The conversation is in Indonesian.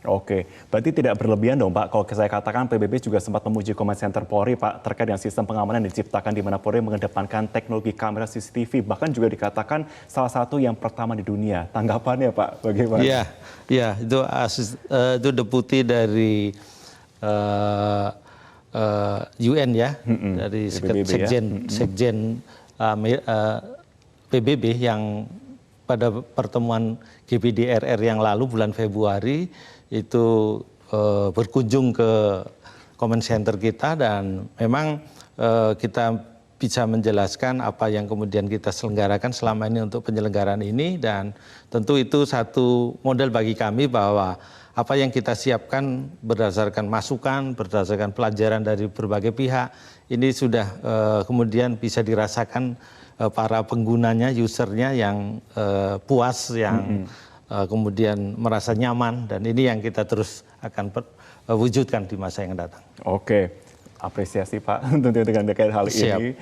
Oke, berarti tidak berlebihan dong Pak, kalau saya katakan PBB juga sempat memuji Command Center Polri Pak, terkait dengan sistem pengamanan yang diciptakan di mana Polri mengedepankan teknologi kamera CCTV, bahkan juga dikatakan salah satu yang pertama di dunia. Tanggapannya Pak, bagaimana? Iya, iya itu deputi dari UN ya, dari PBB ya. Sekjen PBB yang pada pertemuan GPD RR yang lalu bulan Februari itu berkunjung ke Command Center kita, dan memang kita bisa menjelaskan apa yang kemudian kita selenggarakan selama ini untuk penyelenggaraan ini, dan tentu itu satu model bagi kami bahwa apa yang kita siapkan berdasarkan masukan, berdasarkan pelajaran dari berbagai pihak, ini sudah kemudian bisa dirasakan para penggunanya, usernya yang puas, yang kemudian merasa nyaman, dan ini yang kita terus akan wujudkan di masa yang datang. Oke, apresiasi Pak tentunya dengan terkait hal Siap. ini.